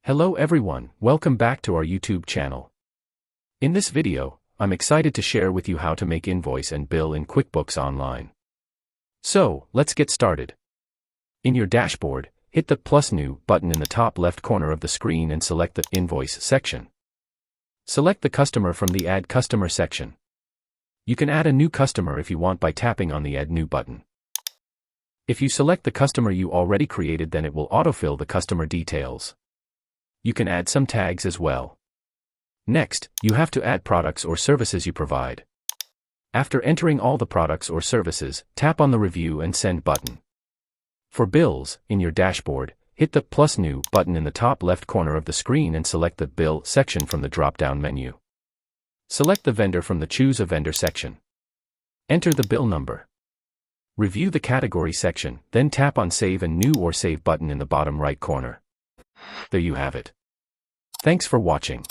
Hello everyone, welcome back to our YouTube channel. In this video, I'm excited to share with you how to make invoice and bill in QuickBooks Online. So, let's get started. In your dashboard, hit the plus New button in the top left corner of the screen and select the Invoice section. Select the customer from the Add Customer section. You can add a new customer if you want by tapping on the Add New button. If you select the customer you already created, then it will autofill the customer details. You can add some tags as well. Next, you have to add products or services you provide. After entering all the products or services, tap on the Review and Send button. For bills, in your dashboard, hit the plus New button in the top left corner of the screen and select the Bill section from the drop-down menu. Select the vendor from the Choose a Vendor section. Enter the bill number. Review the category section, then tap on Save and New or Save button in the bottom right corner. There you have it. Thanks for watching.